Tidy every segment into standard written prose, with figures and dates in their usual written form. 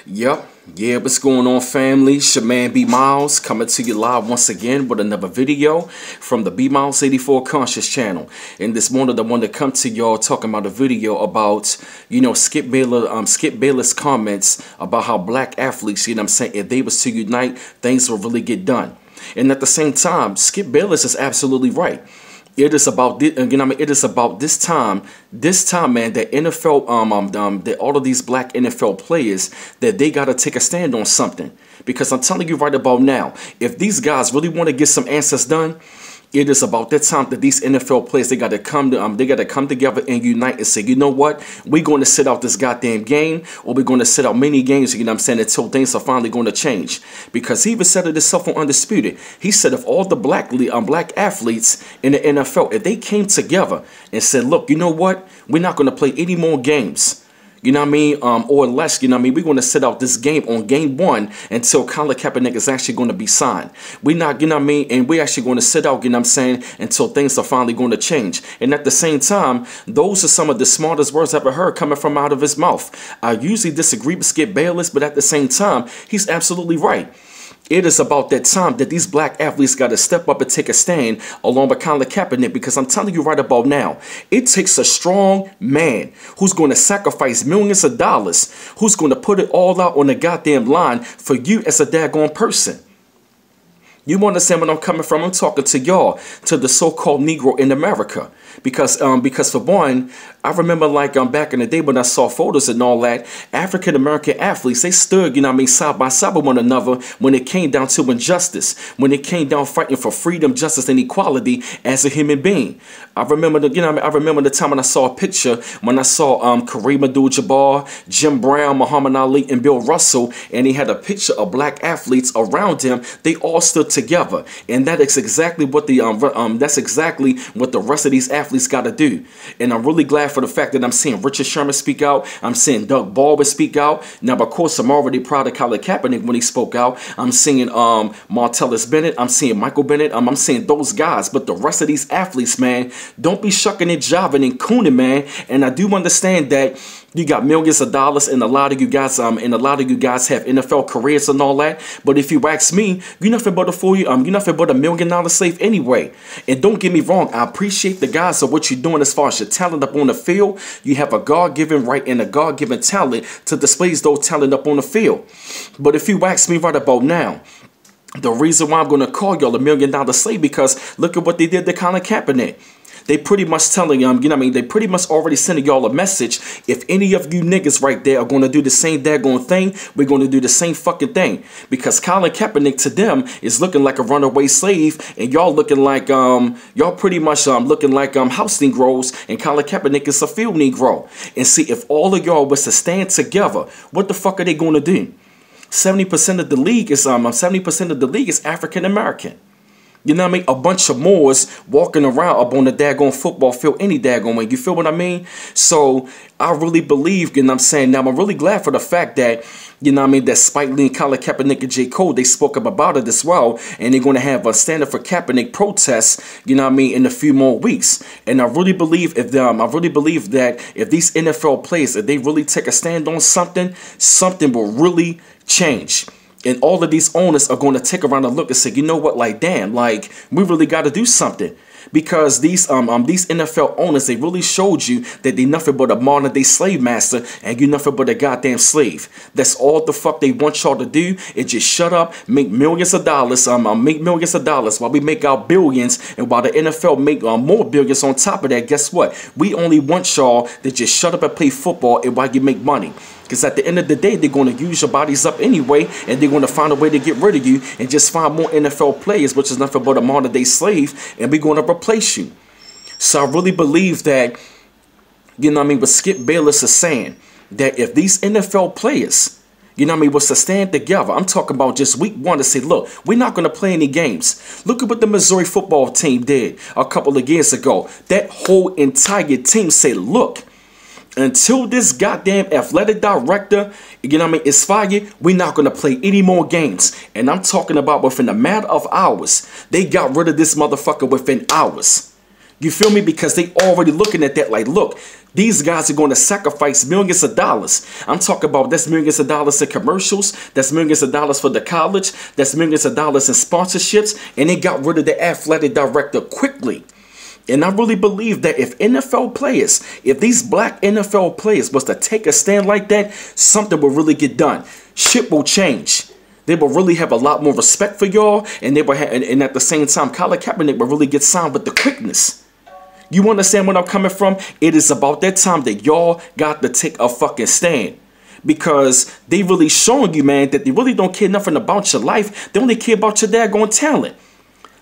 Yep. Yeah, what's going on, family? It's your man B Miles coming to you live once again with another video from the B Miles 84 Conscious channel. And this morning I want to come to y'all talking about a video about, Skip Bayless comments about how black athletes, if they was to unite, things will really get done. And at the same time, Skip Bayless is absolutely right. It is about it is about this time, man, that NFL, that all of these black NFL players, that they gotta take a stand on something. Because I'm telling you right about now, if these guys really want to get some answers done, it is about that time that these NFL players, they gotta come together and unite and say, you know what, we're going to sit out this goddamn game, or we're going to sit out many games, until things are finally going to change. Because he even said it himself on Undisputed. He said if all the black athletes in the NFL, if they came together and said, look, you know what, we're not going to play any more games. Or less, we're going to sit out this game on game one until Colin Kaepernick is actually going to be signed. We're not, and we're actually going to sit out, until things are finally going to change. And at the same time, those are some of the smartest words I've ever heard coming from out of his mouth. I usually disagree with Skip Bayless, but at the same time, he's absolutely right. It is about that time that these black athletes got to step up and take a stand along with Colin Kaepernick, because I'm telling you right about now, it takes a strong man who's going to sacrifice millions of dollars, who's going to put it all out on the goddamn line for you as a daggone person. You understand where I'm coming from? I'm talking to y'all, to the so-called Negro in America. Because for one, I remember back in the day when I saw photos and all that, African-American athletes, they stood, side by side with one another when it came down to injustice, when it came down fighting for freedom, justice, and equality as a human being. I remember the time when I saw a picture, when I saw Kareem Abdul-Jabbar, Jim Brown, Muhammad Ali, and Bill Russell, and he had a picture of black athletes around him. They all stood together, and that is exactly what the rest of these athletes got to do. And I'm really glad for the fact that I'm seeing Richard Sherman speak out. I'm seeing Doug Baldwin speak out. Now, of course, I'm already proud of Colin Kaepernick when he spoke out. I'm seeing Martellus Bennett. I'm seeing Michael Bennett. I'm seeing those guys. But the rest of these athletes, man, don't be shucking and jiving and cooning, man. And I do understand that you got millions of dollars, and a lot of you guys have NFL careers and all that. But if you ask me, you're nothing but a $1 million slave anyway. And don't get me wrong, I appreciate the guys of what you're doing as far as your talent up on the field. You have a God-given right and a God-given talent to display those talent up on the field. But if you ask me right about now, the reason why I'm going to call y'all a $1 million slave, because look at what they did to Colin Kaepernick. They pretty much telling they pretty much already sending y'all a message. If any of you niggas right there are going to do the same daggone thing, we're going to do the same fucking thing. Because Colin Kaepernick to them is looking like a runaway slave, and y'all looking like, y'all pretty much looking like house Negroes, and Colin Kaepernick is a field Negro. And see, if all of y'all was to stand together, what the fuck are they going to do? 70% of the league is African American. A bunch of Moors walking around up on the daggone football field any daggone way. You feel what I mean? So I really believe, now I'm really glad for the fact that, that Spike Lee and Colin Kaepernick and J. Cole, they spoke up about it as well. And they're going to have a Standing for Kaepernick protest, in a few more weeks. And I really believe that if these NFL players, if they really take a stand on something, something will really change. And all of these owners are going to take around and look and say, you know what, damn, we really got to do something. Because these NFL owners, they really showed you that they nothing but a modern day slave master, and you nothing but a goddamn slave. That's all the fuck they want y'all to do, is just shut up, make millions of dollars, while we make our billions, and while the NFL make more billions on top of that. Guess what? We only want y'all to just shut up and play football, and while you make money. Because at the end of the day, they're going to use your bodies up anyway, and they're going to find a way to get rid of you and just find more NFL players, which is nothing but a modern day slave, and we're going to replace you. So I really believe that, what Skip Bayless is saying, that if these NFL players, was to stand together, I'm talking about just week one, to say, look, we're not going to play any games. Look at what the Missouri football team did a couple of years ago. That whole entire team said, look, until this goddamn athletic director, is fired, we're not going to play any more games. And I'm talking about within a matter of hours. They got rid of this motherfucker within hours. You feel me? Because they already looking at that like, look, these guys are going to sacrifice millions of dollars. I'm talking about that's millions of dollars in commercials. That's millions of dollars for the college. That's millions of dollars in sponsorships. And they got rid of the athletic director quickly. And I really believe that if NFL players, if these black NFL players was to take a stand like that, something will really get done. Shit will change. They will really have a lot more respect for y'all. And they will have, and at the same time, Colin Kaepernick will really get signed with the quickness. You understand where I'm coming from? It is about that time that y'all got to take a fucking stand. Because they really showing you, man, that they really don't care nothing about your life. They only care about your daggone talent.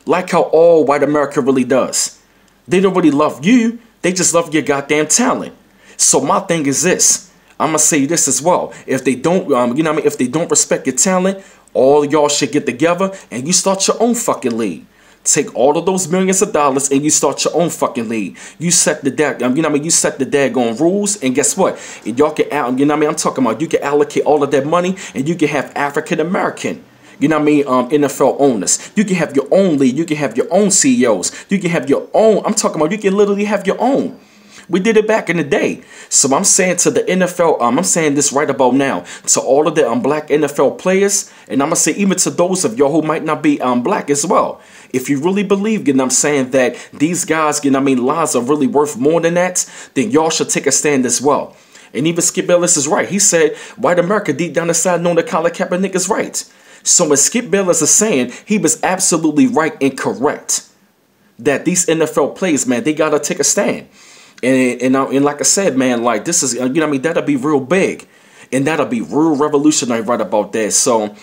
Like how all white America really does. They don't really love you. They just love your goddamn talent. So my thing is this. I'm going to say this as well. If they don't, you know what I mean? If they don't respect your talent, all y'all should get together and you start your own fucking league. Take all of those millions of dollars and you start your own fucking league. You set the you know what I mean? You set the daggone rules, and guess what? Y'all can, you know what I mean? I'm talking about you can allocate all of that money and you can have African American, you know what I mean, NFL owners. You can have your own league. You can have your own CEOs. You can have your own. I'm talking about you can literally have your own. We did it back in the day. So I'm saying to the NFL, I'm saying this right about now to all of the black NFL players, and I'm going to say even to those of y'all who might not be black as well. If you really believe, you know what I'm saying, that these guys, you know what I mean, lives are really worth more than that, then y'all should take a stand as well. And even Skip Bayless is right. He said, white America deep down inside knowing that Colin Kaepernick is right. So when Skip Bayless is saying, he was absolutely right and correct. That these NFL players, man, they got to take a stand. And like I said, man, like this is, you know what I mean, that'll be real big. And that'll be real revolutionary right about that. So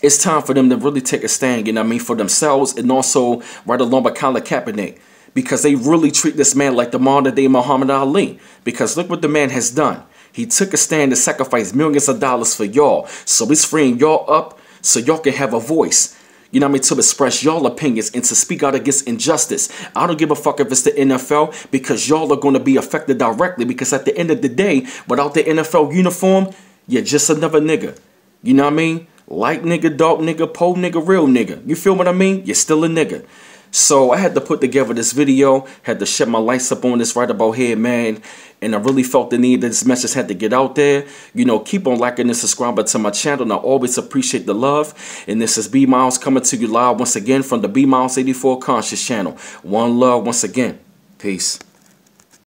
it's time for them to really take a stand, you know what I mean, for themselves and also right along with Colin Kaepernick. Because they really treat this man like the modern day Muhammad Ali. Because look what the man has done. He took a stand to sacrifice millions of dollars for y'all. So he's freeing y'all up so y'all can have a voice. You know what I mean? To express y'all opinions and to speak out against injustice. I don't give a fuck if it's the NFL because y'all are going to be affected directly. Because at the end of the day, without the NFL uniform, you're just another nigga. You know what I mean? Light nigga, dark nigga, poor nigga, real nigga. You feel what I mean? You're still a nigga. So I had to put together this video, had to shed my lights up on this right about here, man. And I really felt the need that this message had to get out there. You know, keep on liking and subscribing to my channel. And I always appreciate the love. And this is B Miles coming to you live once again from the B Miles 84 Conscious channel. One love once again. Peace.